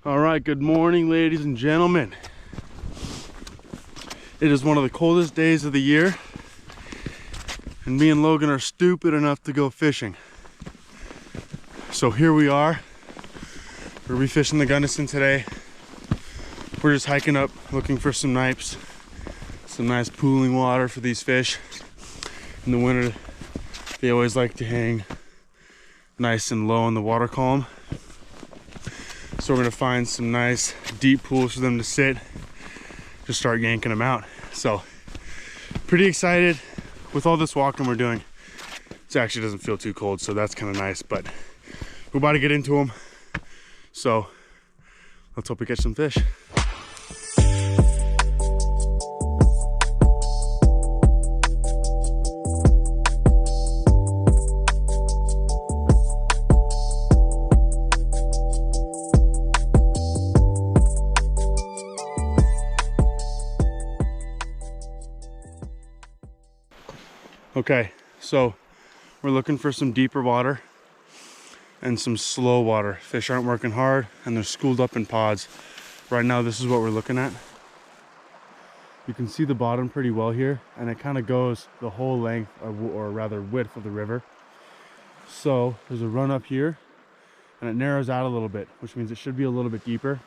All right, good morning, ladies and gentlemen. It is one of the coldest days of the year, and me and Logan are stupid enough to go fishing. So here we are. We're refishing the Gunnison today. We're just hiking up, looking for some nipes, some nice pooling water for these fish. In the winter, they always like to hang nice and low in the water column. So we're gonna find some nice deep pools for them to sit, just start yanking them out. So pretty excited with all this walking we're doing. It actually doesn't feel too cold, so that's kind of nice, but we're about to get into them. So let's hope we catch some fish. Okay, so we're looking for some deeper water and some slow water. Fish aren't working hard and they're schooled up in pods. Right now, this is what we're looking at. You can see the bottom pretty well here, and it kind of goes the whole length, or rather width of the river. So there's a run up here and it narrows out a little bit, which means it should be a little bit deeper.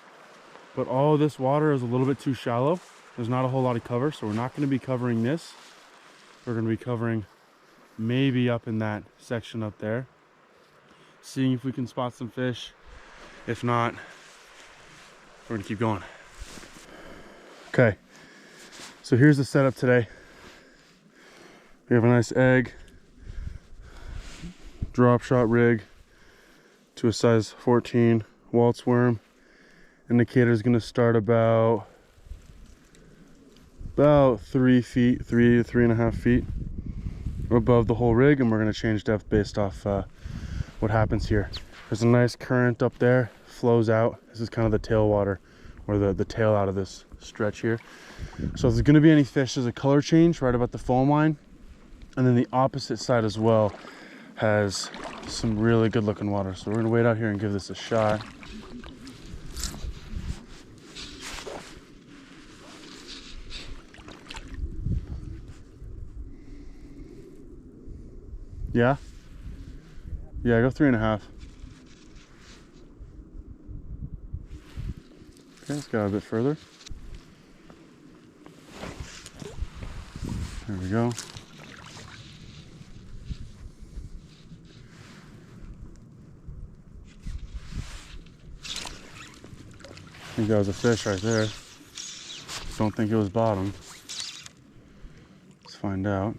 But all of this water is a little bit too shallow. There's not a whole lot of cover, so we're not going to be covering this. We're going to be covering maybe up in that section up there, seeing if we can spot some fish. If not, we're going to keep going. Okay, so here's the setup today. We have a nice egg drop shot rig to a size 14 waltz worm. Indicator is going to start about 3 feet, 3 to 3.5 feet above the whole rig, and we're going to change depth based off what happens here. There's a nice current up there, flows out. This is kind of the tail water, or the tail out of this stretch here. So if there's going to be any fish, there's a color change right about the foam line, and then the opposite side as well has some really good looking water. So we're going to wait out here and give this a shot. Yeah? Yeah, go 3.5. Okay, let's go a bit further. There we go. I think that was a fish right there. Don't think it was bottom. Let's find out.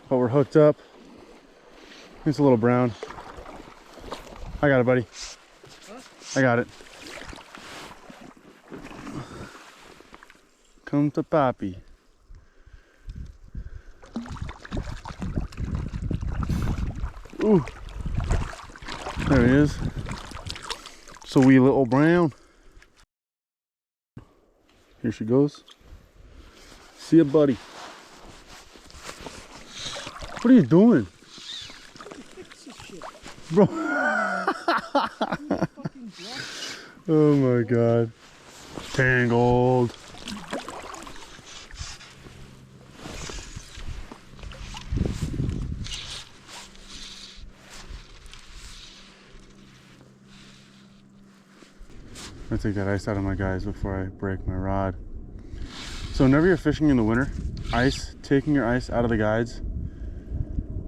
But we're hooked up. It's a little brown. I got it, buddy. Huh? I got it. Come to Papi. Ooh. There he is. It's a wee little brown. Here she goes. See ya, buddy. What are you doing? Bro. Oh my God. Tangled. I'm gonna take that ice out of my guys before I break my rod. So whenever you're fishing in the winter, taking your ice out of the guides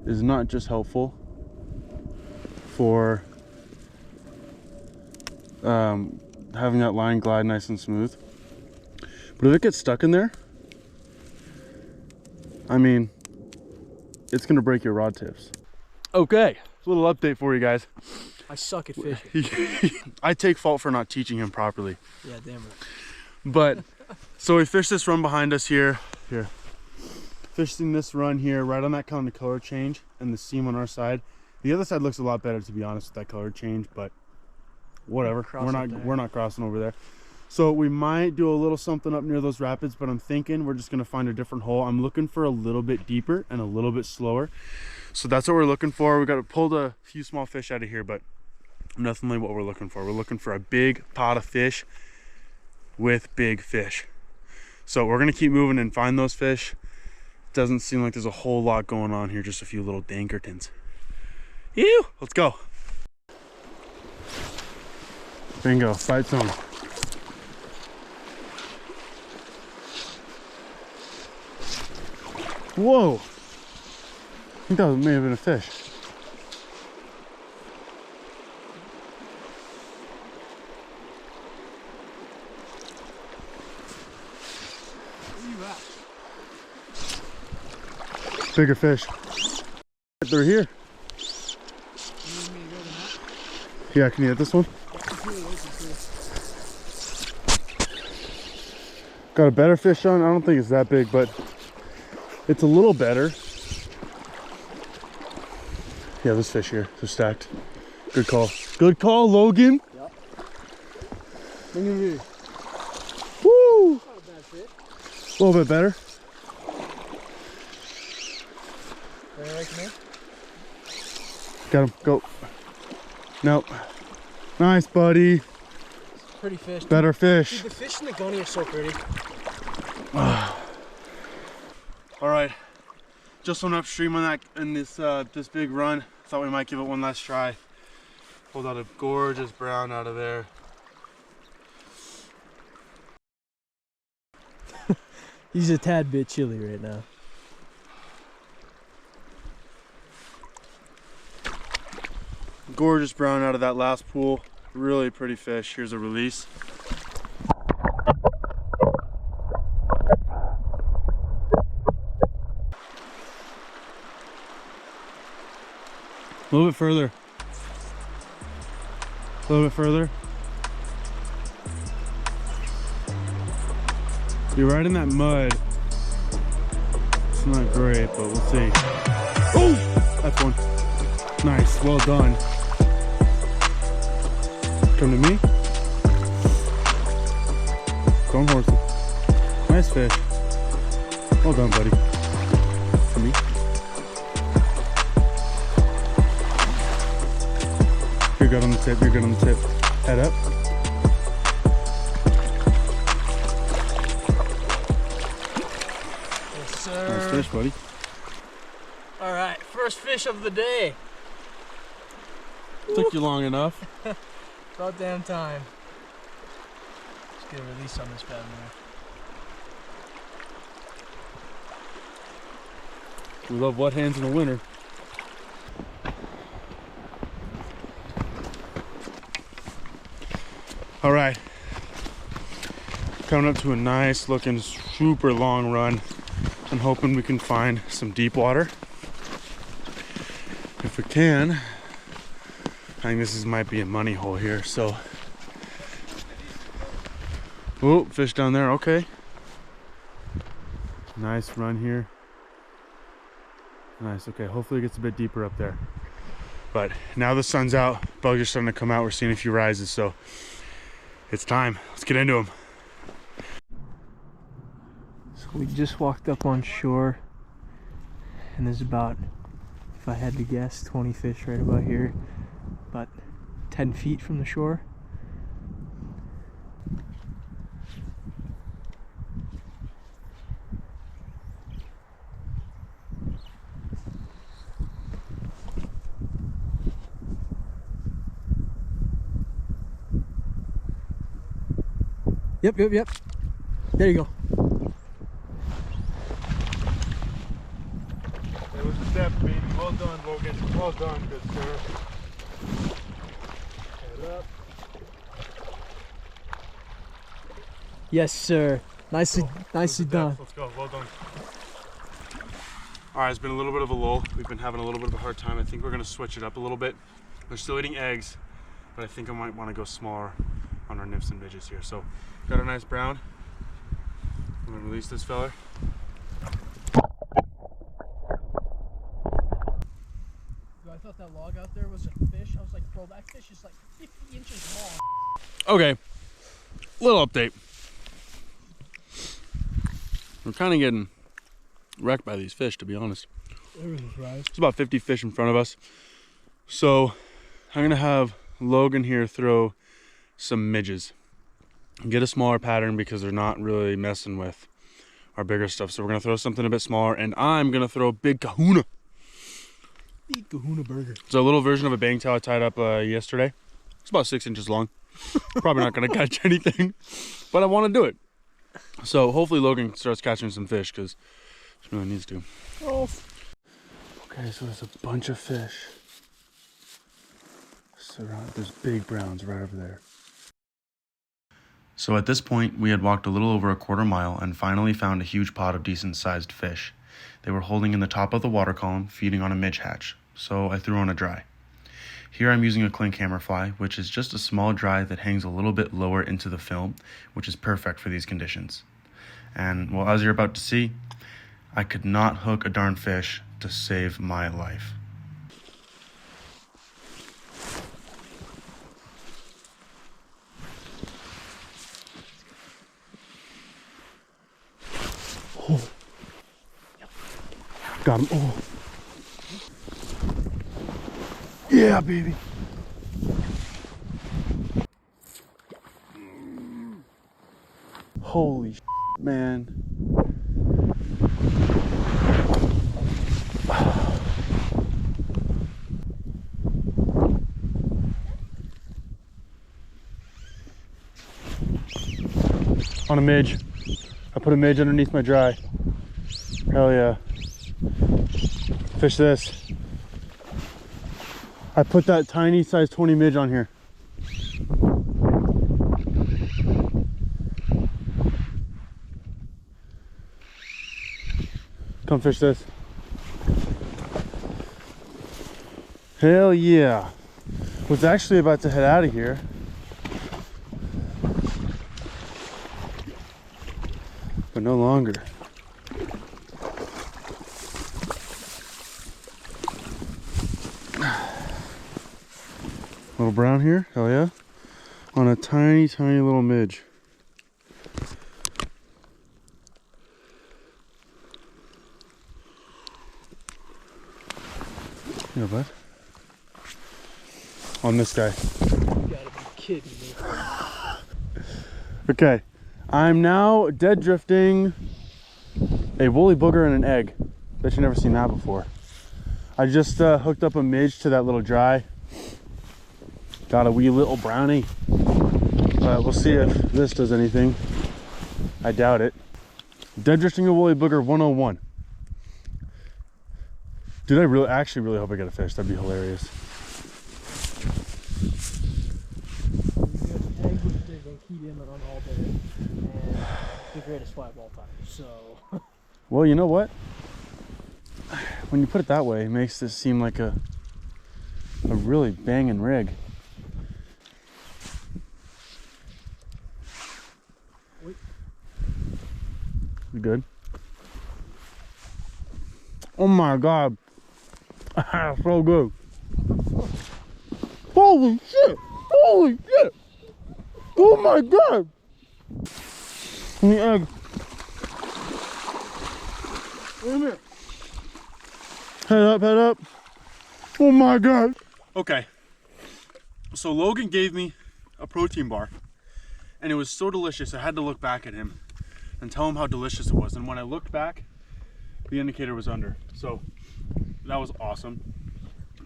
is not just helpful for having that line glide nice and smooth, but if it gets stuck in there, I mean, it's gonna break your rod tips. Okay, a little update for you guys. I suck at fishing. I take fault for not teaching him properly. Yeah, damn it. But so we fished this run behind us here. Fishing this run here, right on that kind of color change and the seam on our side. The other side looks a lot better, to be honest, with that color change, but whatever. We're not crossing over there. So we might do a little something up near those rapids, but I'm thinking we're just gonna find a different hole. I'm looking for a little bit deeper and a little bit slower. So that's what we're looking for. We got to pull a few small fish out of here, but nothing like what we're looking for. We're looking for a big pot of fish with big fish. So we're gonna keep moving and find those fish. Doesn't seem like there's a whole lot going on here, just a few little dankertons. Ew, let's go. Bingo, sight zone. Whoa, I think that may have been a fish. Bigger fish. They're here. Yeah, can you hit this one? Got a better fish on. I don't think it's that big, but it's a little better. Yeah, this fish here. They're stacked. Good call. Good call, Logan. Yep. Look at me. Woo! Not a bad fit. A little bit better. Got him. Go. Nope. Nice, buddy. Pretty fish. Better fish. Dude, the fish in the gunny are so pretty. All right. Just went upstream on that in this this big run. Thought we might give it one last try. Pulled out a gorgeous brown out of there. He's a tad bit chilly right now. Gorgeous brown out of that last pool. Really pretty fish. Here's a release. A little bit further. A little bit further. You're right in that mud. It's not great, but we'll see. Oh! That's one. Nice. Well done. Come to me. Go on, horsey. Nice fish. Well done, buddy. To me. You're good on the tip. You're good on the tip. Head up. Yes, sir. Nice fish, buddy. All right, first fish of the day. Took you long enough. About damn time. Let's get a release on this bad boy. We love wet hands in the winter. All right. Coming up to a nice looking, super long run. I'm hoping we can find some deep water. If we can, I think this might be a money hole here, so. Oh, fish down there, okay. Nice run here. Nice, okay, hopefully it gets a bit deeper up there. But now the sun's out, bugs are starting to come out, we're seeing a few rises, so it's time. Let's get into them. So we just walked up on shore, and there's about, if I had to guess, 20 fish right about here. About 10 feet from the shore. Yep. There you go. It was a step, baby. Well done, Logan. Well done, good sir. Head up. Yes, sir. Nicely done. Let's go. Well done. All right, it's been a little bit of a lull. We've been having a little bit of a hard time. I think we're gonna switch it up a little bit. They're still eating eggs, but I think I might want to go smaller on our nymphs and midges here. So, got a nice brown. I'm gonna release this fella. Got I thought that log out there was a fish. I was like, bro, that fish is like 50 inches long. Okay, little update. We're kind of getting wrecked by these fish, to be honest. Everything's right. It's about 50 fish in front of us. So I'm gonna have Logan here throw some midges. Get a smaller pattern because they're not really messing with our bigger stuff. So we're gonna throw something a bit smaller, and I'm gonna throw a big kahuna. Big kahuna burger. It's a little version of a bang tail I tied up yesterday. It's about 6 inches long. Probably not gonna catch anything, but I want to do it. So hopefully Logan starts catching some fish because he really needs to. Oh. Okay, so there's a bunch of fish. There's big browns right over there. So at this point, we had walked a little over a quarter mile and finally found a huge pod of decent sized fish. They were holding in the top of the water column, feeding on a midge hatch, so I threw on a dry. Here I'm using a clink hammer fly, which is just a small dry that hangs a little bit lower into the film, which is perfect for these conditions. And well, as you're about to see, I could not hook a darn fish to save my life. Oh. Got him. Oh. Yeah, baby. Holy shit, man. On a midge. I put a midge underneath my dry. Hell yeah. Fish this. I put that tiny size 20 midge on here. Come fish this. Hell yeah. Was actually about to head out of here. But no longer. Little brown here, hell yeah. On a tiny, tiny little midge. Yeah, bud. On this guy. You gotta be kidding me. Okay, I'm now dead drifting a woolly booger and an egg. Bet you've never seen that before. I just hooked up a midge to that little dry. Got a wee little brownie. We'll see if this does anything. I doubt it. Dead drifting a woolly booger 101. Dude, I actually really hope I get a fish. That'd be hilarious. Egg was big and keyed in on all day, and the greatest fly of all time. So. Well, you know what? When you put it that way, it makes this seem like a really banging rig. Wait. You good? Oh my god. So good. Holy shit! Holy shit! Oh my god! And the egg. Wait a minute. Head up, head up. Oh my god. Okay. So Logan gave me a protein bar and it was so delicious I had to look back at him and tell him how delicious it was. And when I looked back, the indicator was under. So that was awesome.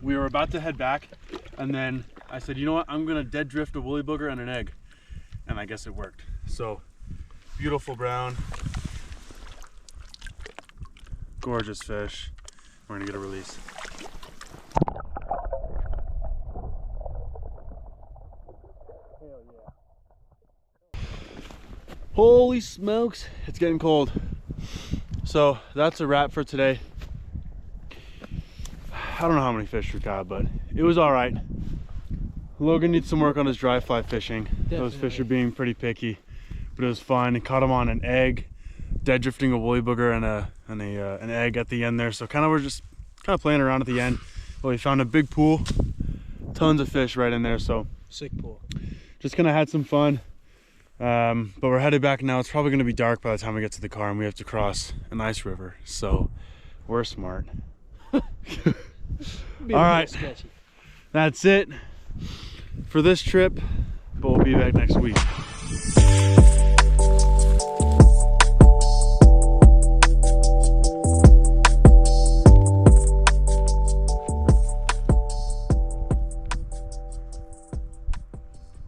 We were about to head back and then I said, you know what? I'm gonna dead drift a woolly booger and an egg. And I guess it worked. So beautiful brown. Gorgeous fish. We're gonna get a release. Hell yeah. Holy smokes, it's getting cold. So that's a wrap for today. I don't know how many fish we caught, but it was all right. Logan needs some work on his dry fly fishing. Definitely. Those fish are being pretty picky, but it was fun. Caught him on an egg, dead drifting a woolly booger and an egg at the end there. So we're just kind of playing around at the end. But we found a big pool, tons of fish right in there. So Sick pool. just kind of had some fun. But we're headed back now. It's probably going to be dark by the time we get to the car, and we have to cross an ice river. So we're smart. All right, sketchy. that's it for this trip, but we'll be back next week.